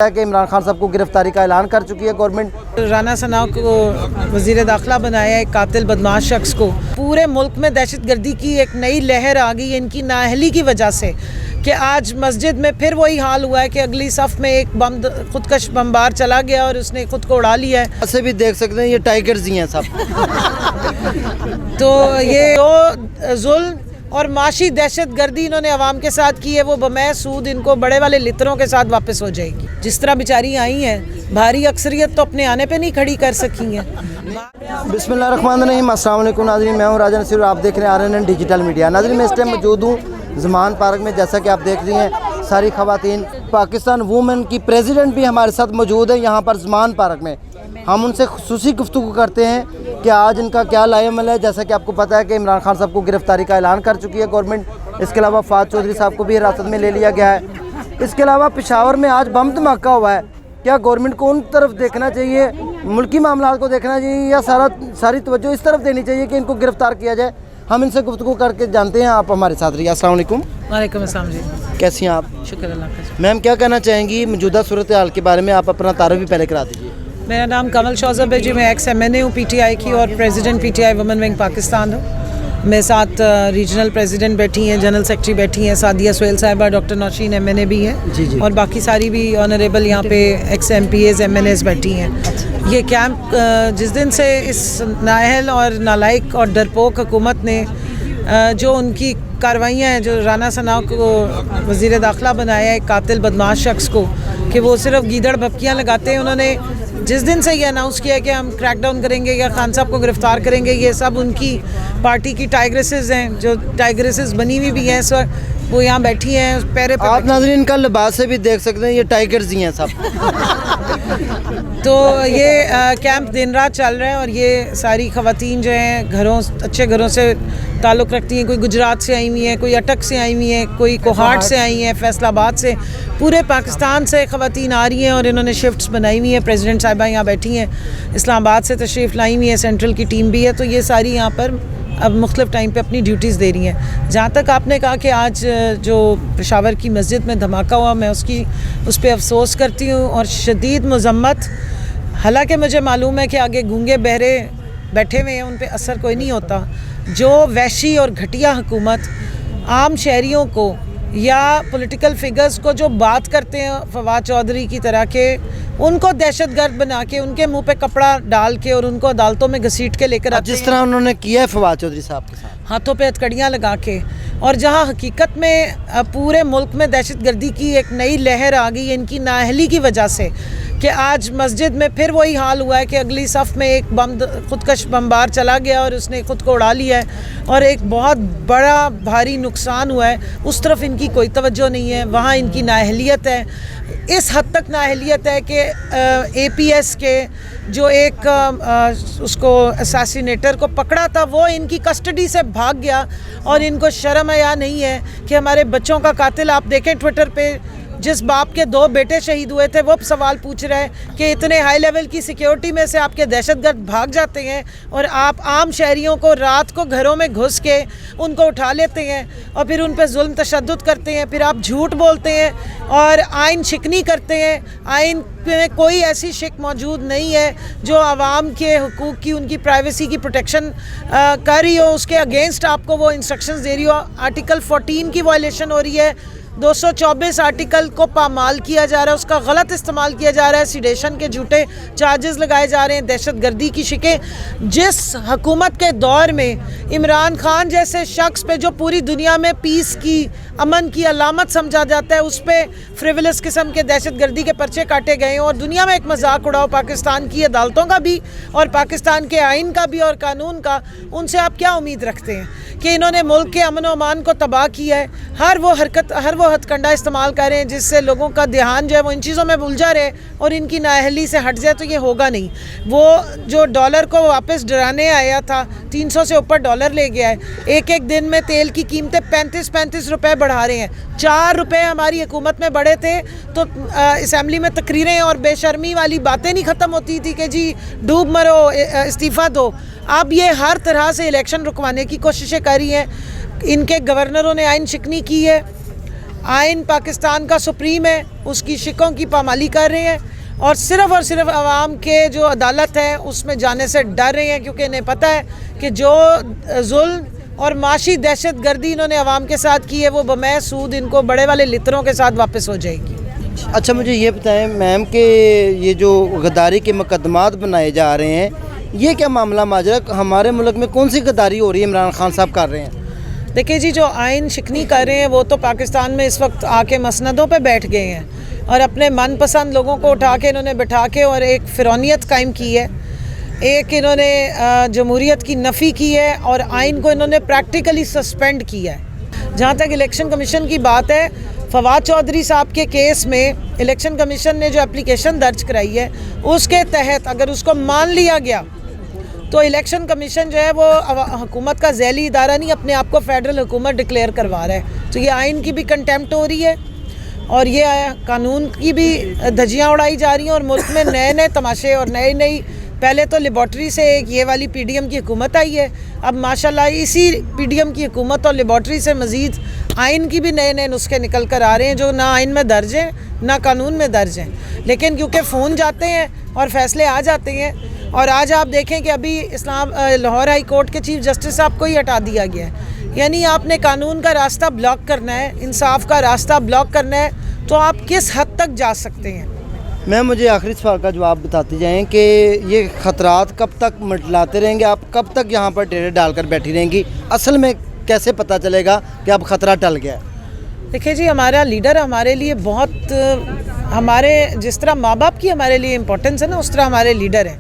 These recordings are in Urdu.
کہ عمران خان صاحب کو گرفتاری کا اعلان کر چکی ہے گورنمنٹ۔ رانا ثناء کو وزیر داخلہ بنایا ہے، ایک قاتل بدماش شخص کو۔ پورے ملک میں دہشت گردی کی ایک نئی لہر آ گئی ہے ان کی نااہلی کی وجہ سے، کہ آج مسجد میں پھر وہی حال ہوا ہے کہ اگلی صف میں ایک خودکش بمبار چلا گیا اور اس نے خود کو اڑا لیا ہے۔ ایسے بھی دیکھ سکتے ہیں یہ ٹائیگرز ہی ہیں سب۔ تو یہ جو ظلم اور معاشی دہشت گردی انہوں نے عوام کے ساتھ کی ہے، وہ بمے سود ان کو بڑے والے لتروں کے ساتھ واپس ہو جائے گی۔ جس طرح بیچاری آئی ہیں، بھاری اکثریت تو اپنے آنے پہ نہیں کھڑی کر سکی ہیں۔ بسم اللہ الرحمن الرحیم، السلام علیکم ناظرین، میں ہوں راجہ نصیر اور آپ دیکھ رہے ہیں RNN ڈیجیٹل میڈیا۔ ناظرین، میں اس ٹائم موجود ہوں زمان پارک میں، جیسا کہ آپ دیکھ رہی ہیں ساری خواتین پاکستان وومن کی پریزیڈنٹ بھی ہمارے ساتھ موجود ہے یہاں پر زمان پارک میں۔ ہم ان سے خصوصی گفتگو کرتے ہیں کہ آج ان کا کیا لائے عمل ہے۔ جیسا کہ آپ کو پتہ ہے کہ عمران خان صاحب کو گرفتاری کا اعلان کر چکی ہے گورنمنٹ۔ اس کے علاوہ فہد چودھری صاحب کو بھی حراست میں لے لیا گیا ہے۔ اس کے علاوہ پشاور میں آج بم دھماکہ ہوا ہے۔ کیا گورنمنٹ کو ان طرف دیکھنا چاہیے، ملکی معاملات کو دیکھنا چاہیے، یا ساری توجہ اس طرف دینی چاہیے کہ ان کو گرفتار کیا جائے؟ ہم ان سے گفتگو کر کے جانتے ہیں، آپ ہمارے ساتھ رہیے۔ السلام علیکم۔ وعلیکم السلام جی، کیسی ہیں آپ؟ شکر اللہ کا۔ میم، کیا کہنا چاہیں گی موجودہ صورتحال کے بارے میں؟ آپ اپنا تعارف بھی پہلے کرا دیجیے۔ میرا نام کمل شوذب ہے جی، میں ایکس MNA ہوں PTI کی، اور president PTI women wing Pakistan ہوں۔ میرے ساتھ ریجنل پریزیڈنٹ بیٹھی ہیں، جنرل سیکرٹری بیٹھی ہیں، سعدیہ سہیل صاحبہ، ڈاکٹر نوشین MNA بھی ہیں، اور باقی ساری بھی آنریبل یہاں پہ ایکس MPAs MNAs بیٹھی ہیں۔ یہ کیمپ جس دن سے اس نااہل اور نالائق اور ڈرپوک حکومت نے جو ان کی کاروائیاں ہیں، جو رانا ثناء کو وزیر داخلہ بنایا ہے، ایک قاتل بدماش شخص کو، کہ وہ صرف گیدڑ بھپکیاں لگاتے ہیں، انہوں نے جس دن سے یہ اناؤنس کیا کہ ہم کریک ڈاؤن کریں گے یا خان صاحب کو گرفتار کریں گے، یہ سب ان کی پارٹی کی ٹائیگریسز ہیں، جو ٹائیگریسز بنی ہوئی بھی ہیں اس وقت، وہ یہاں بیٹھی ہیں پیرے پہ۔ آپ ناظرین کا لباس سے بھی دیکھ سکتے ہیں یہ ٹائیگرز ہی ہیں سب۔ تو یہ کیمپ دن رات چل رہا ہے، اور یہ ساری خواتین جو ہیں اچھے گھروں سے تعلق رکھتی ہیں، کوئی گجرات سے آئی ہوئی ہیں، کوئی اٹک سے آئی ہوئی ہیں، کوئی کوہاٹ سے آئی ہیں، فیصل آباد سے، پورے پاکستان سے خواتین آ رہی ہیں، اور انہوں نے شفٹس بنائی ہوئی ہیں۔ پریزیڈنٹ صاحبہ یہاں بیٹھی ہیں، اسلام آباد سے تشریف لائی ہوئی ہیں، سینٹرل کی ٹیم بھی ہے، تو یہ ساری یہاں پر اب مختلف ٹائم پہ اپنی ڈیوٹیز دے رہی ہیں۔ جہاں تک آپ نے کہا کہ آج جو پشاور کی مسجد میں دھماکہ ہوا، میں اس پہ افسوس کرتی ہوں اور شدید مذمت۔ حالانکہ مجھے معلوم ہے کہ آگے گونگے بہرے بیٹھے ہوئے ہیں، ان پہ اثر کوئی نہیں ہوتا۔ جو وحشی اور گھٹیا حکومت عام شہریوں کو یا پولیٹیکل فگرز کو جو بات کرتے ہیں فواد چودھری کی طرح کے، ان کو دہشت گرد بنا کے، ان کے منہ پہ کپڑا ڈال کے اور ان کو عدالتوں میں گھسیٹ کے لے کر آتے ہیں، جس طرح انہوں نے کیا ہے فواد چودھری صاحب کے ساتھ، ہاتھوں پہ ہتکڑیاں لگا کے، اور جہاں حقیقت میں پورے ملک میں دہشت گردی کی ایک نئی لہر آ گئی ہے ان کی نااہلی کی وجہ سے، کہ آج مسجد میں پھر وہی حال ہوا ہے کہ اگلی صف میں ایک خودکش بمبار چلا گیا اور اس نے خود کو اڑا لیا ہے، اور ایک بہت بڑا بھاری نقصان ہوا ہے۔ اس طرف ان کی کوئی توجہ نہیں ہے، وہاں ان کی نااہلیت ہے، اس حد تک نااہلیت ہے کہ APS کے جو ایک اس کو اساسینیٹر کو پکڑا تھا، وہ ان کی کسٹڈی سے بھاگ گیا، اور ان کو شرم حیا نہیں ہے کہ ہمارے بچوں کا قاتل، آپ دیکھیں ٹویٹر پہ جس باپ کے 2 بیٹے شہید ہوئے تھے، وہ سوال پوچھ رہے ہیں کہ اتنے ہائی لیول کی سیکیورٹی میں سے آپ کے دہشت گرد بھاگ جاتے ہیں، اور آپ عام شہریوں کو رات کو گھروں میں گھس کے ان کو اٹھا لیتے ہیں، اور پھر ان پہ ظلم تشدد کرتے ہیں، پھر آپ جھوٹ بولتے ہیں اور آئین شکنی کرتے ہیں۔ آئین میں کوئی ایسی شک موجود نہیں ہے جو عوام کے حقوق کی، ان کی پرائیویسی کی پروٹیکشن کر رہی ہو، اس کے اگینسٹ آپ کو وہ انسٹرکشنز دے رہی ہو۔ آرٹیکل 14 کی وائلیشن ہو رہی ہے، 224 آرٹیکل کو پامال کیا جا رہا ہے، اس کا غلط استعمال کیا جا رہا ہے، سیڈیشن کے جھوٹے چارجز لگائے جا رہے ہیں، دہشت گردی کی شکیں۔ جس حکومت کے دور میں عمران خان جیسے شخص پہ جو پوری دنیا میں پیس کی، امن کی علامت سمجھا جاتا ہے، اس پہ فریولس قسم کے دہشت گردی کے پرچے کاٹے گئے ہیں، اور دنیا میں ایک مذاق اڑاؤ پاکستان کی عدالتوں کا بھی اور پاکستان کے آئین کا بھی اور قانون کا۔ ان سے آپ کیا امید رکھتے ہیں کہ انہوں نے ملک کے امن و امان کو تباہ کیا ہے؟ ہر وہ ہتھ کنڈا استعمال کر رہے ہیں جس سے لوگوں کا دھیان جو ہے وہ ان چیزوں میں بھول جا رہے اور ان کی نااہلی سے ہٹ جائے، تو یہ ہوگا نہیں۔ وہ جو ڈالر کو واپس ڈرانے آیا تھا، 300 سے اوپر ڈالر لے گیا ہے، ایک دن میں تیل کی قیمتیں 35 روپے بڑھا رہے ہیں۔ 4 روپے ہماری حکومت میں بڑھے تھے تو اسمبلی میں تقریریں اور بے شرمی والی باتیں نہیں ختم ہوتی تھی کہ جی ڈوب مرو، استعفیٰ دو۔ اب یہ ہر طرح سے الیکشن رکوانے کی کوششیں کر رہی ہیں۔ ان کے گورنروں نے آئین شکنی کی ہے، آئین پاکستان کا سپریم ہے، اس کی شکوں کی پامالی کر رہے ہیں اور صرف عوام کے جو عدالت ہے اس میں جانے سے ڈر رہے ہیں، کیونکہ انہیں پتہ ہے کہ جو ظلم اور معاشی دہشت گردی انہوں نے عوام کے ساتھ کی ہے وہ بمحض سود ان کو بڑے والے لتروں کے ساتھ واپس ہو جائے گی۔ اچھا مجھے یہ بتائیں میم کہ یہ جو غداری کے مقدمات بنائے جا رہے ہیں یہ کیا معاملہ ماجرا، ہمارے ملک میں کون سی غداری ہو رہی ہے عمران خان صاحب کر رہے ہیں؟ دیکھیں جی، جو آئین شکنی کر رہے ہیں وہ تو پاکستان میں اس وقت آ کے مسندوں پہ بیٹھ گئے ہیں اور اپنے من پسند لوگوں کو اٹھا کے انہوں نے بٹھا کے اور ایک فرعونیت قائم کی ہے، ایک انہوں نے جمہوریت کی نفی کی ہے اور آئین کو انہوں نے پریکٹیکلی سسپینڈ کیا ہے۔ جہاں تک الیکشن کمیشن کی بات ہے، فواد چودھری صاحب کے کیس میں الیکشن کمیشن نے جو اپلیکیشن درج کرائی ہے اس کے تحت اگر اس کو مان لیا گیا تو الیکشن کمیشن جو ہے وہ حکومت کا ذیلی ادارہ نہیں، اپنے آپ کو فیڈرل حکومت ڈکلیئر کروا رہا ہے، تو یہ آئین کی بھی کنٹیمپٹ ہو رہی ہے اور یہ قانون کی بھی دھجیاں اڑائی جا رہی ہیں اور ملک میں نئے تماشے اور نئی پہلے تو لیبارٹری سے ایک یہ والی پی ڈی ایم کی حکومت آئی ہے، اب ماشاءاللہ اسی پی ڈی ایم کی حکومت اور لیبارٹری سے مزید آئین کی بھی نئے نسخے نکل کر آ رہے ہیں جو نہ آئین میں درج ہیں نہ قانون میں درج ہیں، لیکن کیونکہ فون جاتے ہیں اور فیصلے آ جاتے ہیں، اور آج آپ دیکھیں کہ ابھی لاہور ہائی کورٹ کے چیف جسٹس صاحب کو ہی ہٹا دیا گیا ہے، یعنی آپ نے قانون کا راستہ بلاک کرنا ہے، انصاف کا راستہ بلاک کرنا ہے تو آپ کس حد تک جا سکتے ہیں؟ میں مجھے آخری سوال کا جواب بتاتے جائیں کہ یہ خطرات کب تک منڈلاتے رہیں گے، آپ کب تک یہاں پر ڈیرے ڈال کر بیٹھی رہیں گی؟ اصل میں کیسے پتہ چلے گا کہ اب خطرہ ٹل گیا ہے؟ دیکھیں جی، ہمارا لیڈر ہمارے لیے بہت، ہمارے جس طرح ماں باپ کی ہمارے لیے امپورٹنس ہے نا اس طرح ہمارے لیڈر ہیں،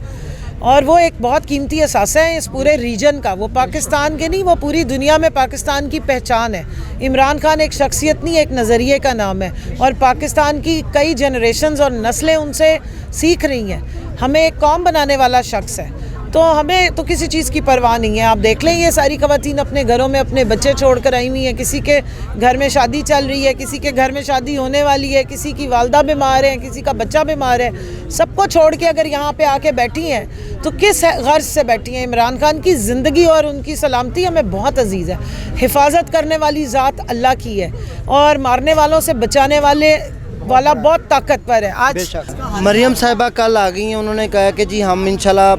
اور وہ ایک بہت قیمتی اثاثہ ہے اس پورے ریجن کا، وہ پاکستان کے نہیں، وہ پوری دنیا میں پاکستان کی پہچان ہے۔ عمران خان ایک شخصیت نہیں، ایک نظریے کا نام ہے اور پاکستان کی کئی جنریشنز اور نسلیں ان سے سیکھ رہی ہیں، ہمیں ایک قوم بنانے والا شخص ہے، تو ہمیں تو کسی چیز کی پرواہ نہیں ہے۔ آپ دیکھ لیں یہ ساری خواتین اپنے گھروں میں اپنے بچے چھوڑ کر آئی ہوئی ہیں، کسی کے گھر میں شادی چل رہی ہے، کسی کے گھر میں شادی ہونے والی ہے، کسی کی والدہ بیمار ہے، کسی کا بچہ بیمار ہے، سب کو چھوڑ کے اگر یہاں پہ آ کے بیٹھی ہیں تو کس غرض سے بیٹھی ہیں؟ عمران خان کی زندگی اور ان کی سلامتی ہمیں بہت عزیز ہے، حفاظت کرنے والی ذات اللہ کی ہے اور مارنے والوں سے بچانے والا بہت طاقتور ہے۔ آج مریم صاحبہ کل آ گئی ہیں، انہوں نے کہا کہ جی ہم انشاءاللہ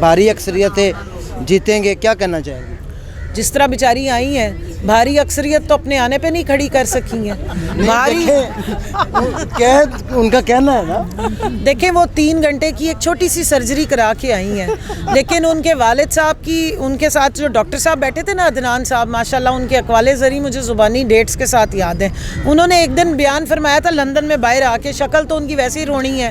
بھاری اکثریت سے جیتیں گے، کیا کہنا چاہیں گے؟ جس طرح بیچاری آئی ہیں، بھاری اکثریت تو اپنے آنے پہ نہیں کھڑی کر سکی ہیں، ان کا کہنا ہے نا، دیکھیں وہ 3 گھنٹے کی ایک چھوٹی سی سرجری کرا کے آئی ہیں، لیکن ان کے والد صاحب کی، ان کے ساتھ جو ڈاکٹر صاحب بیٹھے تھے نا عدنان صاحب، ماشاءاللہ ان کے اقوال زری مجھے زبانی ڈیٹس کے ساتھ یاد ہیں، انہوں نے ایک دن بیان فرمایا تھا لندن میں باہر آ کے، شکل تو ان کی ویسے ہی رونی ہے،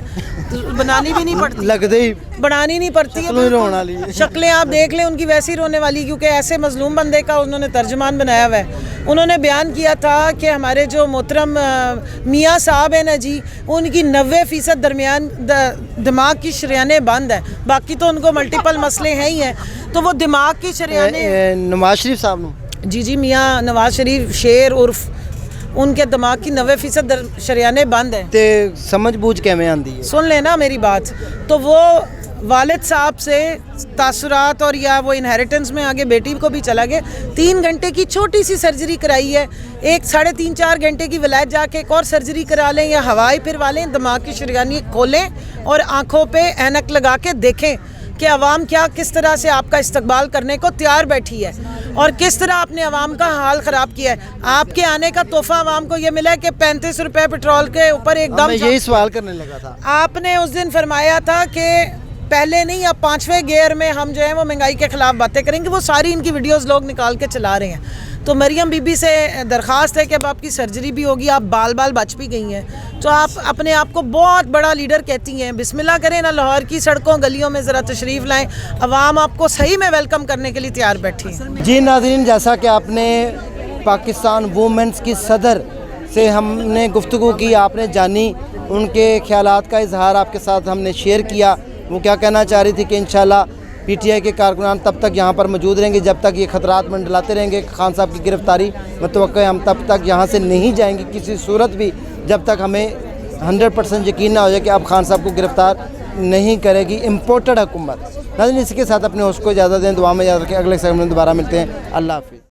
بنانی بھی نہیں پڑتی، لگتے ہی بنانی نہیں پڑتی ہے، شکلیں آپ دیکھ لیں ان کی ویسے ہی رونے والی، کیونکہ ایسے مظلوم بندے کا انہوں نے ترجمان بنایا ہوا ہے۔ انہوں نے بیان کیا تھا کہ ہمارے جو محترم میاں صاحب ہیں نا جی، ان کی 90% درمیان دماغ کی شریانیں بند ہیں، باقی تو ان کو ملٹیپل مسئلے ہیں ہی ہیں، تو وہ دماغ کی شریانیں، نواز شریف صاحب جی میاں نواز شریف شیر عرف، ان کے دماغ کی 90% شریانیں بند ہیں، تے سمجھ بوجھ کے میں آندی ہے، سن لینا میری بات، تو وہ والد صاحب سے تاثرات اور یا وہ انہیریٹنس میں آگے بیٹی کو بھی چلا گیا، 3 گھنٹے کی چھوٹی سی سرجری کرائی ہے، 3.5-4 گھنٹے کی ولایت جا کے ایک اور سرجری کرا لیں یا ہوائی پھروا لیں، دماغ کی شریانی کھولیں اور آنکھوں پہ اینک لگا کے دیکھیں کہ عوام کس طرح سے آپ کا استقبال کرنے کو تیار بیٹھی ہے اور کس طرح آپ نے عوام کا حال خراب کیا ہے۔ آپ کے آنے کا تحفہ عوام کو یہ ملا ہے کہ 35 روپے پیٹرول کے اوپر ایک دم، میں یہی سوال کرنے لگا تھا، آپ نے اس دن فرمایا تھا کہ پہلے نہیں اب 5ویں گیئر میں ہم جو ہیں وہ مہنگائی کے خلاف باتیں کریں گے، وہ ساری ان کی ویڈیوز لوگ نکال کے چلا رہے ہیں، تو مریم بی بی سے درخواست ہے کہ اب آپ کی سرجری بھی ہوگی، آپ بال بچ بھی گئی ہیں، تو آپ اپنے آپ کو بہت بڑا لیڈر کہتی ہیں، بسم اللہ کریں نا، لاہور کی سڑکوں گلیوں میں ذرا تشریف لائیں، عوام آپ کو صحیح میں ویلکم کرنے کے لیے تیار بیٹھی ہے۔ جی ناظرین، جیسا کہ آپ نے پاکستان وومنس کی صدر سے ہم نے گفتگو کی، آپ نے جانی، ان کے خیالات کا اظہار آپ کے ساتھ ہم نے شیئر کیا، وہ کیا کہنا چاہ رہی تھی کہ انشاءاللہ پی ٹی آئی کے کارکنان تب تک یہاں پر موجود رہیں گے جب تک یہ خطرات منڈلاتے رہیں گے، خان صاحب کی گرفتاری متوقع ہے، ہم تب تک یہاں سے نہیں جائیں گے کسی صورت بھی جب تک ہمیں 100% یقین نہ ہو جائے کہ اب خان صاحب کو گرفتار نہیں کرے گی امپورٹڈ حکومت۔ ناظرین، اسی کے ساتھ اپنے ہوسٹ کو اجازت دیں، دعا میں یاد رکھیں، اگلے سیگمنٹ میں دوبارہ ملتے ہیں، اللہ حافظ۔